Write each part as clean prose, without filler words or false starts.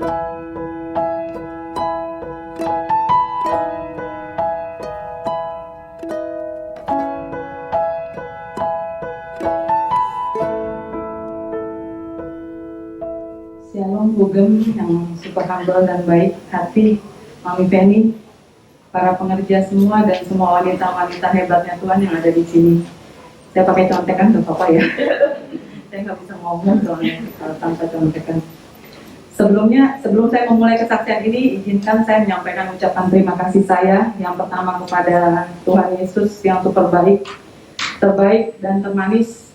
Shalom Bugem yang super humble dan baik hati, Mami Penny, para pengerja semua dan semua wanita-wanita hebatnya Tuhan yang ada di sini. Saya pakai contekan nggak apa-apa ya? Saya nggak bisa ngomong soalnya kalau tanpa contekan. Sebelum saya memulai kesaksian ini, izinkan saya menyampaikan ucapan terima kasih saya yang pertama kepada Tuhan Yesus yang super baik, terbaik dan termanis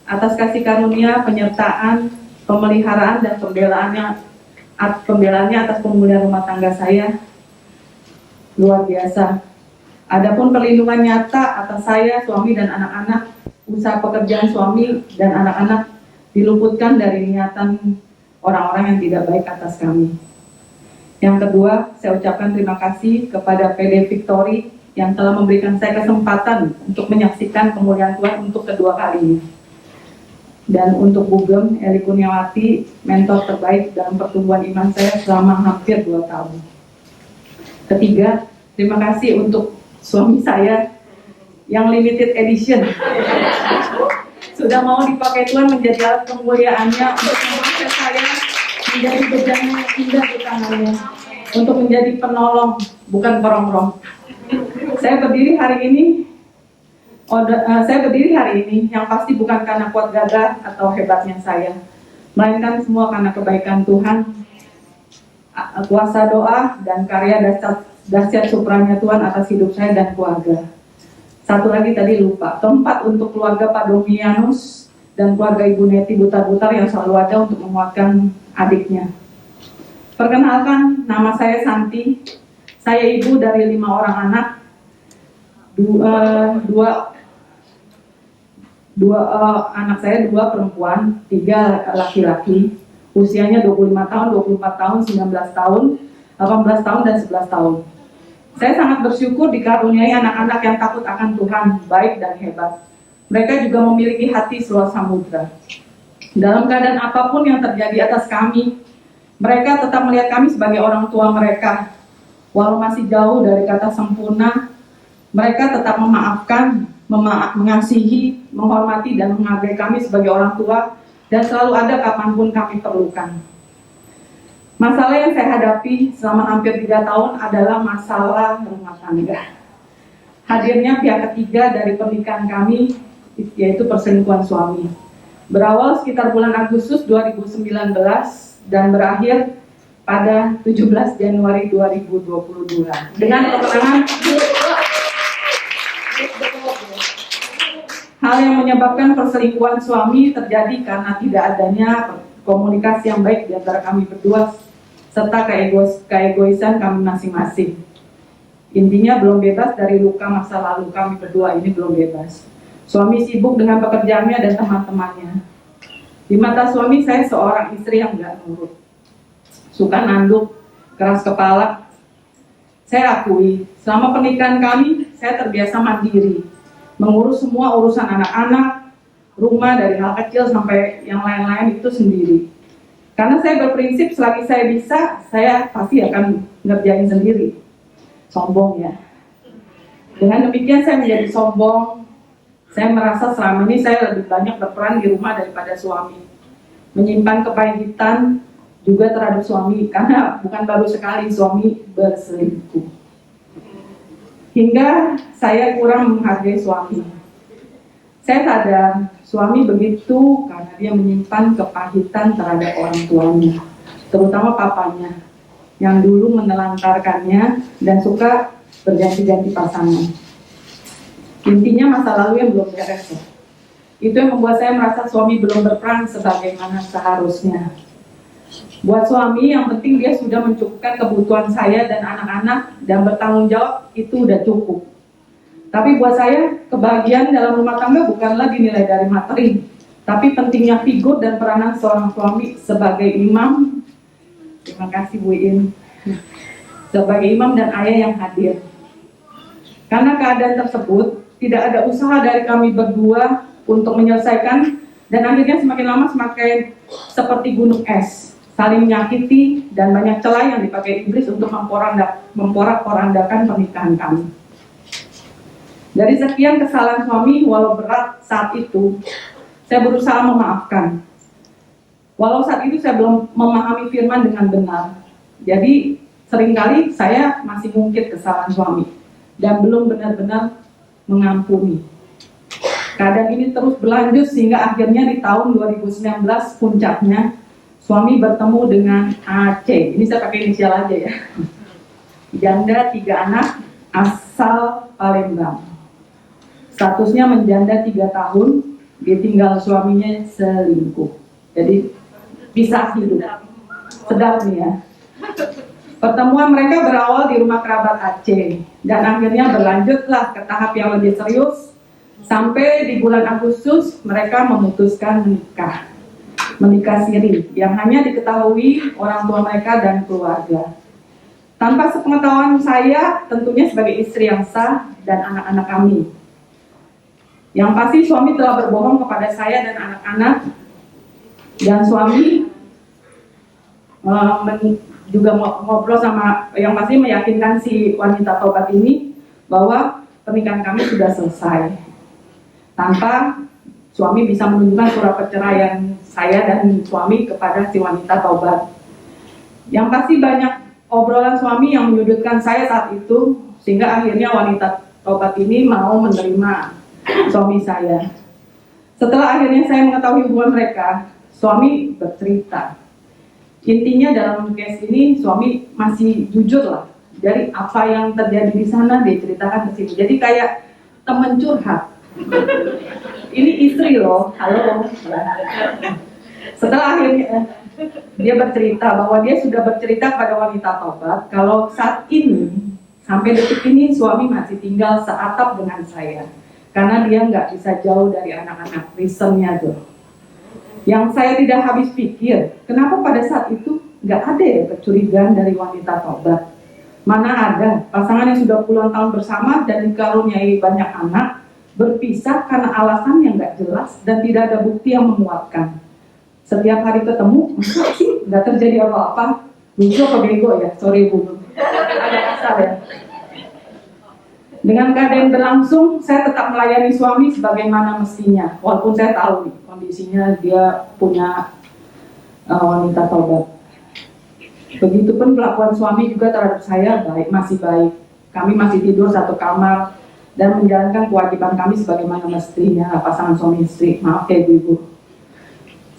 atas kasih karunia, penyertaan, pemeliharaan dan pembelaannya atas pemulihan rumah tangga saya luar biasa. Adapun perlindungan nyata atas saya, suami dan anak-anak, usaha pekerjaan suami dan anak-anak diluputkan dari niatan orang-orang yang tidak baik atas kami. Yang kedua, saya ucapkan terima kasih kepada PD Victory yang telah memberikan saya kesempatan untuk menyaksikan kemuliaan Tuhan untuk kedua kalinya. Dan untuk Bugem Eli Kurniawati, mentor terbaik dalam pertumbuhan iman saya selama hampir 2 tahun. Ketiga, terima kasih untuk suami saya yang limited edition. Sudah mau dipakai Tuhan menjadi alat kemuliaannya untuk membuat saya menjadi bejana yang indah di tangannya, untuk menjadi penolong, bukan perongrong. Saya berdiri hari ini yang pasti bukan karena kuat gagah atau hebatnya saya, melainkan semua karena kebaikan Tuhan, kuasa doa dan karya dahsyat supranya Tuhan atas hidup saya dan keluarga. Satu lagi tadi lupa, tempat untuk keluarga Pak Domianus dan keluarga Ibu Neti Butar-Butar yang selalu ada untuk menguatkan adiknya. Perkenalkan, nama saya Santi. Saya ibu dari 5 orang anak, anak saya 2 perempuan, 3 laki-laki, usianya 25 tahun, 24 tahun, 19 tahun, 18 tahun, dan 11 tahun. Saya sangat bersyukur dikaruniai anak-anak yang takut akan Tuhan, baik dan hebat. Mereka juga memiliki hati seluas samudra. Dalam keadaan apapun yang terjadi atas kami, mereka tetap melihat kami sebagai orang tua mereka. Walau masih jauh dari kata sempurna, mereka tetap memaafkan, mengasihi, menghormati, dan menghargai kami sebagai orang tua, dan selalu ada kapanpun kami perlukan. Masalah yang saya hadapi selama hampir 3 tahun adalah masalah rumah tangga. Hadirnya pihak ketiga dari pernikahan kami, yaitu perselingkuhan suami. Berawal sekitar bulan Agustus 2019 dan berakhir pada 17 Januari 2022. Dengan keterangan hal yang menyebabkan perselingkuhan suami terjadi karena tidak adanya komunikasi yang baik di antara kami berdua serta keegoisan kami masing-masing. Intinya belum bebas dari luka masa lalu kami berdua ini, belum bebas. Suami sibuk dengan pekerjaannya dan teman-temannya. Di mata suami saya seorang istri yang gak nurut, suka nanduk, keras kepala. Saya akui, selama pernikahan kami saya terbiasa mandiri, mengurus semua urusan anak-anak, rumah dari hal kecil sampai yang lain-lain itu sendiri. Karena saya berprinsip selagi saya bisa, saya pasti akan ngerjain sendiri. Sombong ya. Dengan demikian saya menjadi sombong. Saya merasa selama ini saya lebih banyak berperan di rumah daripada suami. Menyimpan kepahitan juga terhadap suami, karena bukan baru sekali suami berselingkuh. Hingga saya kurang menghargai suami. Saya sadar suami begitu karena dia menyimpan kepahitan terhadap orang tuanya, terutama papanya, yang dulu menelantarkannya dan suka berganti-ganti pasangan. Intinya masa lalu yang belum beres. Itu yang membuat saya merasa suami belum berperan sebagaimana seharusnya. Buat suami yang penting dia sudah mencukupkan kebutuhan saya dan anak-anak dan bertanggung jawab, itu udah cukup. Tapi buat saya, kebahagiaan dalam rumah tangga bukanlah dinilai dari materi, tapi pentingnya figur dan peranan seorang suami sebagai imam. Terima kasih Bu In. Sebagai imam dan ayah yang hadir. Karena keadaan tersebut, tidak ada usaha dari kami berdua untuk menyelesaikan, dan akhirnya semakin lama semakin seperti gunung es. saling menyakiti, dan banyak celah yang dipakai iblis untuk memporak-porandakan pernikahan kami. Dari sekian kesalahan suami, walau berat saat itu, saya berusaha memaafkan. Walau saat itu saya belum memahami firman dengan benar. Jadi seringkali saya masih ngungkit kesalahan suami dan belum benar-benar mengampuni. Keadaan ini terus berlanjut sehingga akhirnya di tahun 2019 puncaknya suami bertemu dengan AC. Ini saya pakai inisial aja ya. Janda 3 anak asal Palembang. Statusnya menjanda 3 tahun, ditinggal suaminya selingkuh. Jadi pisah hidup. Sedap nih ya. Pertemuan mereka berawal di rumah kerabat Aceh dan akhirnya berlanjutlah ke tahap yang lebih serius. Sampai di bulan Agustus mereka memutuskan menikah siri yang hanya diketahui orang tua mereka dan keluarga. Tanpa sepengetahuan saya, tentunya sebagai istri yang sah dan anak-anak kami. Yang pasti suami telah berbohong kepada saya dan anak-anak, dan suami juga ngobrol sama, yang pasti meyakinkan si wanita taubat ini bahwa pernikahan kami sudah selesai. Tanpa suami bisa menunjukkan surat perceraian saya dan suami kepada si wanita taubat. Yang pasti banyak obrolan suami yang menyudutkan saya saat itu, sehingga akhirnya wanita taubat ini mau menerima suami saya. Setelah akhirnya saya mengetahui hubungan mereka, suami bercerita. Intinya dalam case ini suami masih jujur lah dari apa yang terjadi di sana, dia ceritakan ke sini. Jadi kayak teman curhat. Ini istri loh, halo. Setelah akhirnya dia bercerita bahwa dia sudah bercerita pada wanita taubat kalau saat ini sampai detik ini suami masih tinggal seatap dengan saya karena dia nggak bisa jauh dari anak-anak. Reasonnya tuh yang saya tidak habis pikir, kenapa pada saat itu nggak ada ya kecurigaan dari wanita taubat? Mana ada pasangan yang sudah puluhan tahun bersama dan dikaruniai banyak anak berpisah karena alasan yang nggak jelas dan tidak ada bukti yang menguatkan. Setiap hari ketemu, nggak terjadi apa-apa. Lucu apa bego ya? Sorry Bu, ada kasar ya. Dengan keadaan berlangsung, saya tetap melayani suami sebagaimana mestinya. Walaupun saya tahu nih, kondisinya dia punya wanita taubat. Begitupun kelakuan suami juga terhadap saya masih baik. Kami masih tidur satu kamar dan menjalankan kewajiban kami sebagaimana mestinya pasangan suami istri. Maaf ya ibu-ibu.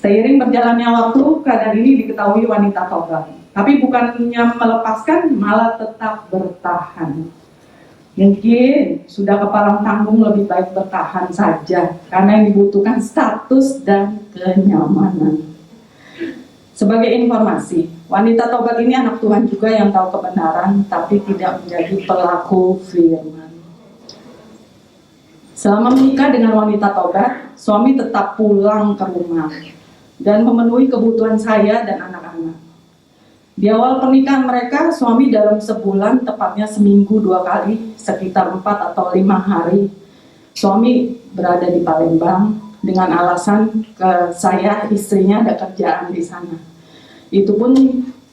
Seiring berjalannya waktu, keadaan ini diketahui wanita taubat. Tapi bukannya melepaskan, malah tetap bertahan. Mungkin sudah kepalang tanggung lebih baik bertahan saja, karena yang dibutuhkan status dan kenyamanan. Sebagai informasi, wanita taubat ini anak Tuhan juga yang tahu kebenaran, tapi tidak menjadi pelaku firman. Selama menikah dengan wanita taubat, suami tetap pulang ke rumah dan memenuhi kebutuhan saya dan anak-anak. Di awal pernikahan mereka, suami dalam sebulan, tepatnya seminggu 2 kali, sekitar 4 atau 5 hari, suami berada di Palembang dengan alasan ke saya, istrinya ada kerjaan di sana. Itu pun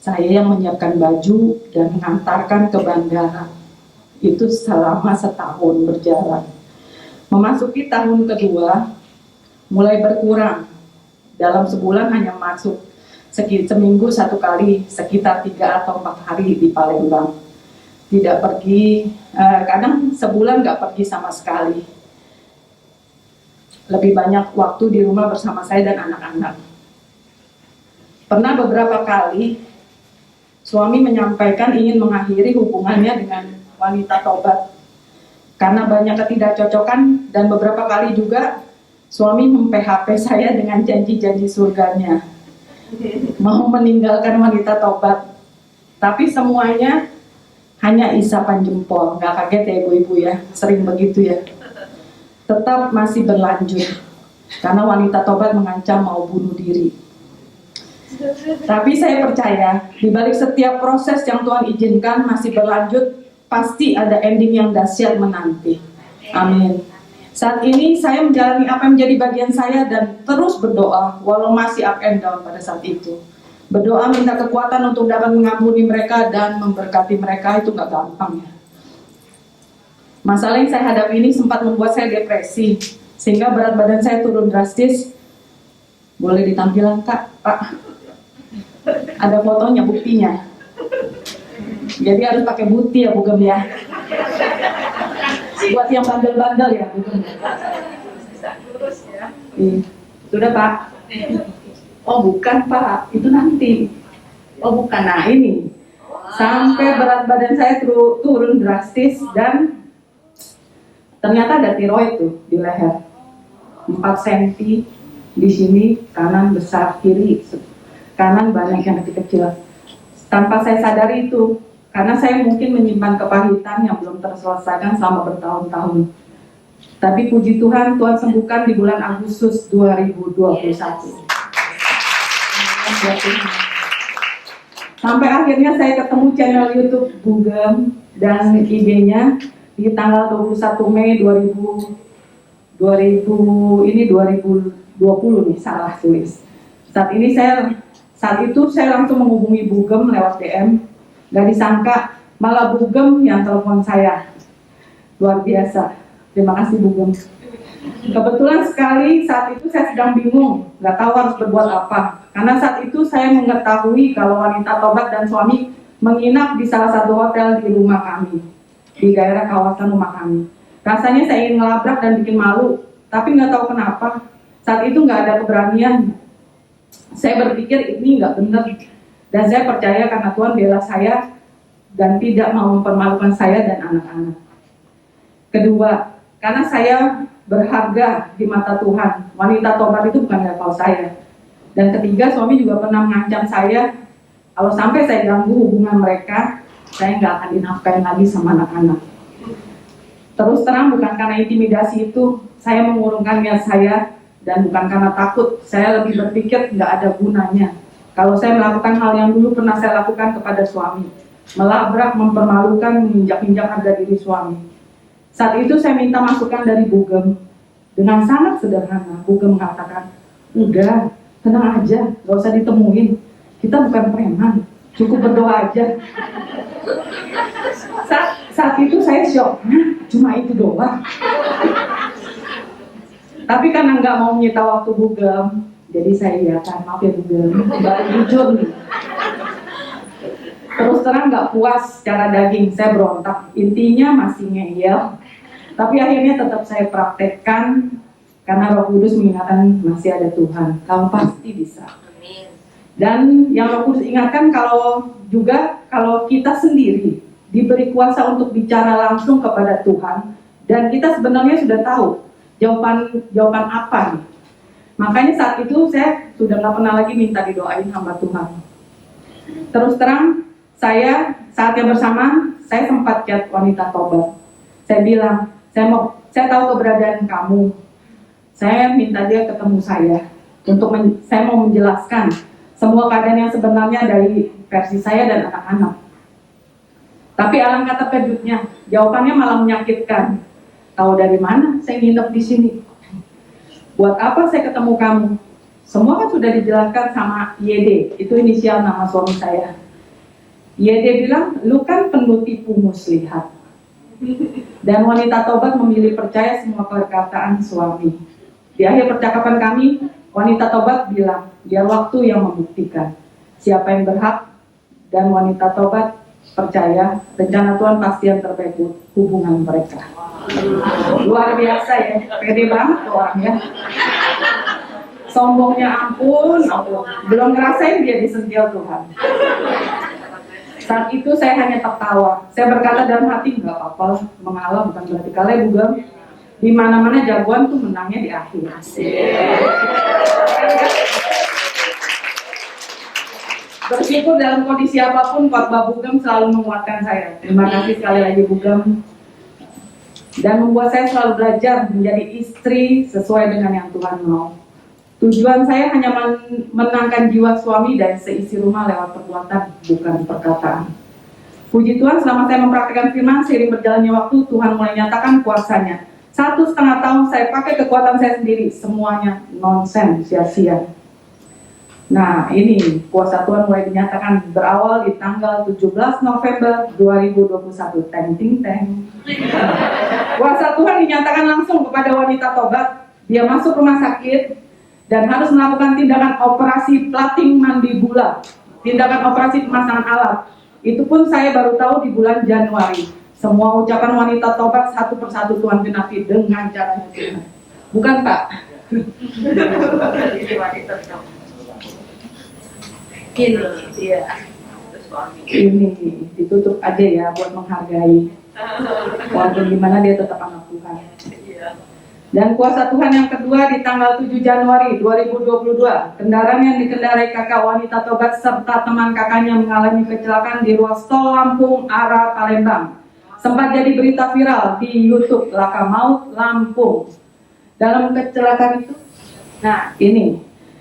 saya yang menyiapkan baju dan mengantarkan ke bandara. Itu selama setahun berjalan. Memasuki tahun kedua, mulai berkurang. Dalam sebulan hanya masuk seminggu 1 kali, sekitar 3 atau 4 hari di Palembang. Tidak pergi, kadang sebulan nggak pergi sama sekali. Lebih banyak waktu di rumah bersama saya dan anak-anak. Pernah beberapa kali suami menyampaikan ingin mengakhiri hubungannya dengan wanita taubat karena banyak ketidakcocokan, dan beberapa kali juga suami mem-PHP saya dengan janji-janji surganya, mau meninggalkan wanita taubat. Tapi semuanya hanya isapan jempol. Nggak kaget ya ibu-ibu ya, sering begitu ya. Tetap masih berlanjut karena wanita taubat mengancam mau bunuh diri. Tapi saya percaya di balik setiap proses yang Tuhan izinkan masih berlanjut, pasti ada ending yang dahsyat menanti. Amin. Saat ini saya menjalani apa yang menjadi bagian saya dan terus berdoa walau masih up and down pada saat itu. Berdoa minta kekuatan untuk dapat mengampuni mereka dan memberkati mereka itu gak gampang ya. Masalah yang saya hadapi ini sempat membuat saya depresi, sehingga berat badan saya turun drastis. Boleh ditampilkan Kak, Pak? Ada fotonya, buktinya. Jadi harus pakai bukti ya Bugem ya. Buat yang bandel-bandel ya Bugem. Sudah Pak? Oh bukan Pak, itu nanti. Oh bukan, nah ini. Sampai berat badan saya turun drastis dan ternyata ada tiroid tuh di leher. 4 cm di sini, kanan besar, kiri kanan banyak yang kecil-kecil. Tanpa saya sadari itu, karena saya mungkin menyimpan kepahitan yang belum terselesaikan selama bertahun-tahun. Tapi puji Tuhan, Tuhan sembuhkan di bulan Agustus 2021. Sampai akhirnya saya ketemu channel YouTube Bugem dan IG-nya di tanggal 21 Mei 2020 nih, salah tulis. Saat itu saya langsung menghubungi Bugem lewat DM. Gak disangka malah Bugem yang telepon saya. Luar biasa. Terima kasih Bugem. Kebetulan sekali saat itu saya sedang bingung, gak tahu harus berbuat apa. Karena saat itu saya mengetahui kalau wanita tobat dan suami menginap di salah satu hotel di rumah kami, di daerah kawasan rumah kami. Rasanya saya ingin ngelabrak dan bikin malu, tapi nggak tahu kenapa. Saat itu nggak ada keberanian. Saya berpikir ini nggak benar, dan saya percaya karena Tuhan bela saya dan tidak mau mempermalukan saya dan anak-anak. Kedua, karena saya berharga di mata Tuhan, wanita tobat itu bukan level saya. Dan ketiga, suami juga pernah mengancam saya, kalau sampai saya ganggu hubungan mereka, saya nggak akan dinafkahin lagi sama anak-anak. Terus terang, bukan karena intimidasi itu, saya mengurungkan niat saya, dan bukan karena takut, saya lebih berpikir nggak ada gunanya. Kalau saya melakukan hal yang dulu pernah saya lakukan kepada suami, melabrak, mempermalukan, menginjak-injak harga diri suami. Saat itu saya minta masukan dari Bugem. Dengan sangat sederhana, Bugem mengatakan, udah, tenang aja, gak usah ditemuin. Kita bukan preman, cukup berdoa aja. Saat itu saya shock, cuma itu doang. Tapi karena nggak mau menyita waktu Bugem, jadi saya iakan, maaf ya Bugem, baru jujur nih. Terus terang nggak puas secara daging, saya berontak. Intinya masih ngeyel, tapi akhirnya tetap saya praktekkan karena Roh Kudus mengingatkan masih ada Tuhan, kamu pasti bisa. Dan yang Roh Kudus ingatkan kalau kita sendiri diberi kuasa untuk bicara langsung kepada Tuhan, dan kita sebenarnya sudah tahu jawaban apa nih. Makanya saat itu saya sudah nggak pernah lagi minta didoain hamba Tuhan. Terus terang, saya saat yang bersamaan saya sempat chat wanita tobat. Saya bilang, saya tahu keberadaan kamu. Saya minta dia ketemu saya saya mau menjelaskan semua keadaan yang sebenarnya dari versi saya dan anak-anak. Tapi alangkah terkejutnya, jawabannya malah menyakitkan. Tahu dari mana saya nginep di sini? Buat apa saya ketemu kamu? Semua kan sudah dijelaskan sama YD, itu inisial nama suami saya. YD bilang, lu kan penuh tipu muslihat. Dan wanita tobat memilih percaya semua perkataan suami. Di akhir percakapan kami, wanita tobat bilang, biar waktu yang membuktikan siapa yang berhak, dan wanita tobat percaya rencana Tuhan pasti yang terbaik hubungan mereka. Luar biasa ya, pede banget tuh orangnya. Sombongnya ampun, belum ngerasain dia disentil Tuhan. Saat itu saya hanya tertawa. Saya berkata dalam hati, nggak apa-apa, mengalah bukan berarti kalah juga. Di mana-mana jagoan tuh menangnya di akhir. Bersyukur dalam kondisi apapun, khotbah Bugem selalu menguatkan saya. Terima kasih sekali lagi Bugem. Dan membuat saya selalu belajar menjadi istri sesuai dengan yang Tuhan mau. Tujuan saya hanya menangkan jiwa suami dan seisi rumah lewat perbuatan, bukan perkataan. Puji Tuhan, selama saya mempraktikkan firman, seiring berjalannya waktu, Tuhan mulai nyatakan kuasanya. 1,5 tahun saya pakai kekuatan saya sendiri, semuanya nonsen, sia-sia. Nah, ini kuasa Tuhan mulai dinyatakan berawal di tanggal 17 November 2021. Teng ting teng. Kuasa Tuhan dinyatakan langsung kepada wanita tobat. Dia masuk rumah sakit dan harus melakukan tindakan operasi plating mandibula, tindakan operasi pemasangan alat. Itu pun saya baru tahu di bulan Januari. Semua ucapan wanita tobat satu persatu Tuhan genapi dengan caranya Tuhan. Bukan Pak? Ini ditutup aja ya buat menghargai. Walaupun gimana dia tetap anak Tuhan. Dan kuasa Tuhan yang kedua di tanggal 7 Januari 2022, kendaraan yang dikendarai kakak wanita tobat serta teman kakaknya mengalami kecelakaan di ruas tol Lampung arah Palembang. Sempat jadi berita viral di YouTube, laka maut Lampung. Dalam kecelakaan itu,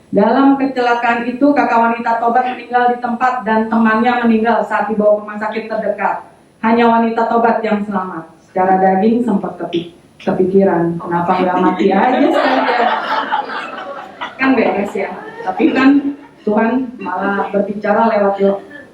dalam kecelakaan itu kakak wanita tobat meninggal di tempat dan temannya meninggal saat dibawa ke rumah sakit terdekat. Hanya wanita tobat yang selamat. Secara daging sempat kepikiran, kenapa nggak mati aja sekalian? Kan beres ya. Tapi kan Tuhan malah berbicara lewat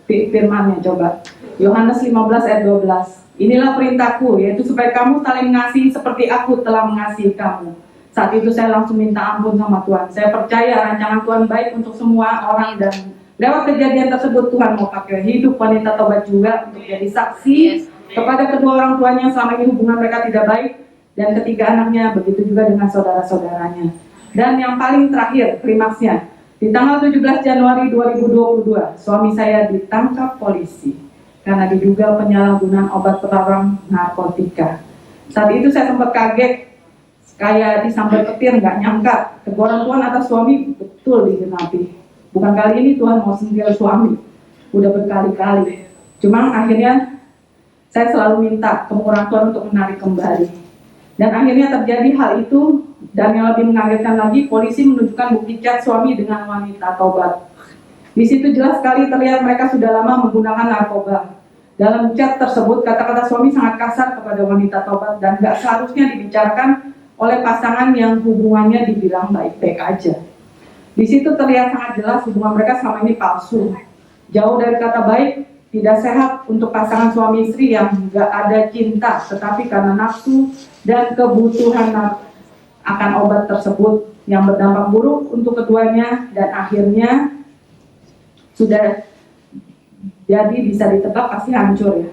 firman-Nya. Coba Yohanes 15 ayat 12. Inilah perintahku, yaitu supaya kamu saling mengasihi seperti aku telah mengasihi kamu. Saat itu saya langsung minta ampun sama Tuhan. Saya percaya rancangan Tuhan baik untuk semua orang dan lewat kejadian tersebut Tuhan mau pakai hidup wanita tobat juga untuk jadi saksi kepada kedua orang tuanya selama ini hubungan mereka tidak baik, dan ketiga anaknya, begitu juga dengan saudara-saudaranya. Dan yang paling terakhir, klimaksnya, di tanggal 17 Januari 2022, suami saya ditangkap polisi karena diduga penyalahgunaan obat terlarang narkotika. Saat itu saya sempat kaget, kayak disambar petir, nggak nyangka teguran Tuhan atas suami betul digenapi. Bukan kali ini Tuhan mau sentil suami, udah berkali-kali. Cuma akhirnya saya selalu minta kemurahan Tuhan untuk menarik kembali. Dan akhirnya terjadi hal itu, dan yang lebih mengagetkan lagi, polisi menunjukkan bukti chat suami dengan wanita tobat. Di situ jelas sekali terlihat mereka sudah lama menggunakan narkoba. Dalam chat tersebut, kata-kata suami sangat kasar kepada wanita tobat dan gak seharusnya dibicarakan oleh pasangan yang hubungannya dibilang baik-baik aja. Di situ terlihat sangat jelas hubungan mereka selama ini palsu. Jauh dari kata baik, tidak sehat untuk pasangan suami istri yang gak ada cinta, tetapi karena nafsu dan kebutuhan akan obat tersebut yang berdampak buruk untuk keduanya, dan akhirnya sudah jadi bisa ditebak pasti hancur ya.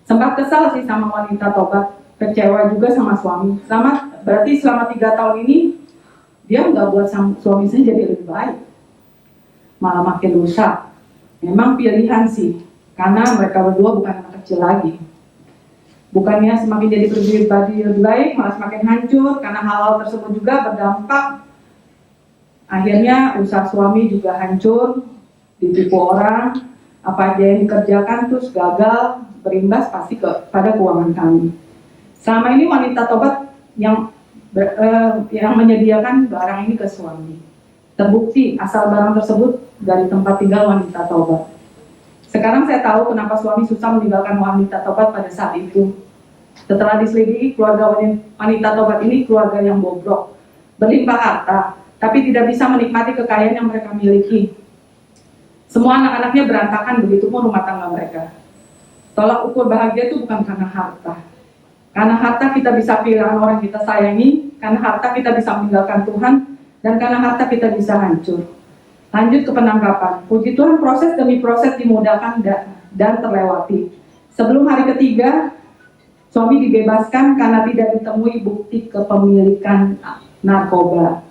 Sempat kesal sih sama wanita tobat, kecewa juga sama suami. Berarti selama 3 tahun ini dia nggak buat suami saya jadi lebih baik, malah makin rusak. Memang pilihan sih, karena mereka berdua bukan anak kecil lagi. Bukannya semakin jadi pribadi lebih baik, malah semakin hancur karena hal-hal tersebut juga berdampak. Akhirnya usaha suami juga hancur, ditipu orang, apa aja yang dikerjakan terus gagal, berimbas pasti pada keuangan kami. Selama ini wanita tobat yang menyediakan barang ini ke suami. Terbukti asal barang tersebut dari tempat tinggal wanita tobat. Sekarang saya tahu kenapa suami susah meninggalkan wanita tobat pada saat itu. Setelah diselidiki, keluarga wanita tobat ini keluarga yang bobrok, berlimpah harta, tapi tidak bisa menikmati kekayaan yang mereka miliki. Semua anak-anaknya berantakan, begitu pun rumah tangga mereka. Tolak ukur bahagia itu bukan karena harta. Karena harta kita bisa kehilangan orang kita sayangi, karena harta kita bisa meninggalkan Tuhan, dan karena harta kita bisa hancur. Lanjut ke penangkapan. Puji Tuhan, proses demi proses dimudahkan dan terlewati. Sebelum hari ketiga, suami dibebaskan karena tidak ditemui bukti kepemilikan narkoba.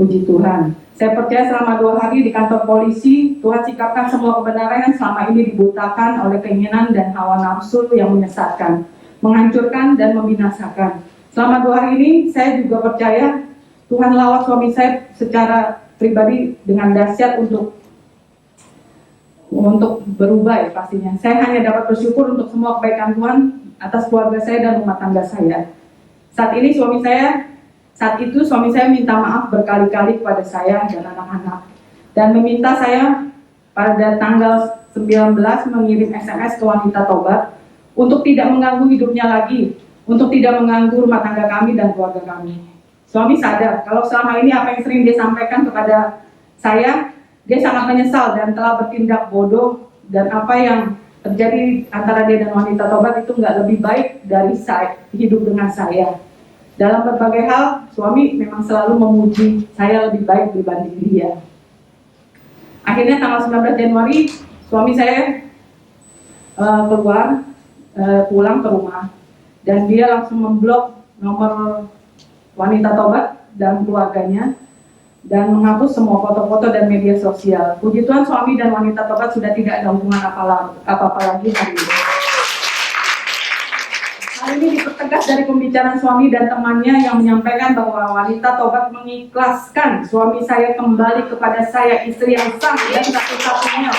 Puji Tuhan. Saya percaya selama 2 hari di kantor polisi, Tuhan sikapkan semua kebenaran yang selama ini dibutakan oleh keinginan dan hawa nafsu yang menyesatkan, menghancurkan dan membinasakan. Selama 2 hari ini, saya juga percaya Tuhan lawat suami saya secara pribadi dengan dahsyat untuk berubah ya pastinya. Saya hanya dapat bersyukur untuk semua kebaikan Tuhan atas keluarga saya dan rumah tangga saya. Saat itu suami saya minta maaf berkali-kali kepada saya dan anak-anak, dan meminta saya pada tanggal 19 mengirim SMS ke wanita tobat untuk tidak mengganggu hidupnya lagi, untuk tidak mengganggu rumah tangga kami dan keluarga kami. Suami sadar kalau selama ini apa yang sering dia sampaikan kepada saya Dia sangat menyesal dan telah bertindak bodoh, dan apa yang terjadi antara dia dan wanita tobat itu nggak lebih baik dari saya hidup dengan saya. Dalam berbagai hal, suami memang selalu memuji saya lebih baik dibanding dia. Akhirnya tanggal 19 Januari, suami saya pulang ke rumah, dan dia langsung memblok nomor wanita tobat dan keluarganya, dan menghapus semua foto-foto dan media sosial. Puji Tuhan, suami dan wanita tobat sudah tidak ada hubungan apa-apa lagi hari ini. Hal ini dipertegas dari pembicaraan suami dan temannya yang menyampaikan bahwa wanita tobat mengikhlaskan suami saya kembali kepada saya, istri yang sah dan satu-satunya.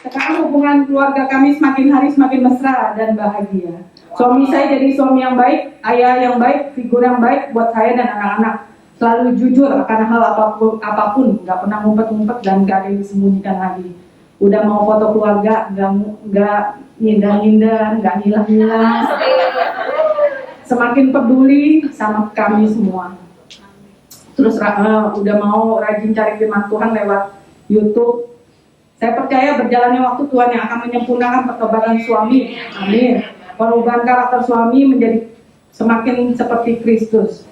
Sekarang hubungan keluarga kami semakin hari semakin mesra dan bahagia. Suami saya jadi suami yang baik, ayah yang baik, figur yang baik buat saya dan anak-anak. Selalu jujur akan hal apapun, nggak pernah ngumpet-ngumpet dan nggak ada yang disembunyikan lagi. Udah mau foto keluarga, nggak nyindir-nyindir, nggak ngilang-ngilang. Semakin peduli sama kami semua. Terus udah mau rajin cari firman Tuhan lewat YouTube. Saya percaya berjalannya waktu Tuhan yang akan menyempurnakan pertobatan suami. Amin. Perubahan karakter suami menjadi semakin seperti Kristus.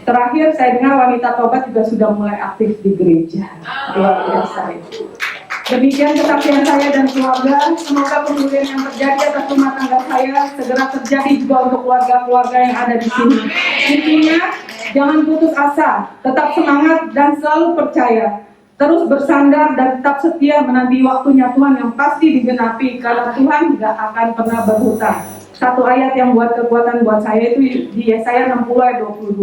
Terakhir saya dengar wanita tobat juga sudah mulai aktif di gereja. Luar biasa itu. Demikian kesaksian saya dan keluarga. Semoga pemulihan yang terjadi atas rumah tangga saya segera terjadi juga untuk keluarga-keluarga yang ada di sini. Intinya, jangan putus asa, tetap semangat dan selalu percaya. Terus bersandar dan tetap setia menanti waktunya Tuhan yang pasti digenapi, karena Tuhan tidak akan pernah berhutang. Satu ayat yang buat kekuatan buat saya itu di Yesaya 60 ayat 22.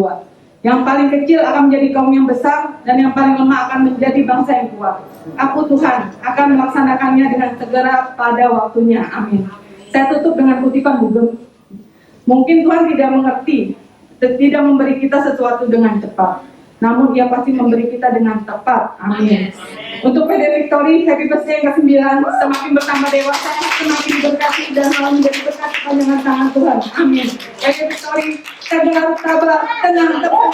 Yang paling kecil akan menjadi kaum yang besar, dan yang paling lemah akan menjadi bangsa yang kuat. Aku Tuhan akan melaksanakannya dengan segera pada waktunya. Amin. Saya tutup dengan kutipan Google. Mungkin Tuhan tidak mengerti, tidak memberi kita sesuatu dengan cepat, namun Ia pasti memberi kita dengan tepat. Amin. Untuk PD Victory, happy birthday yang ke-9. Semakin bertambah dewasa, semakin diberkati dan selalu menjadi berkat kepanjangan tangan Tuhan. Amin. PD Victory, saya berharap tabah, tenang, tepat.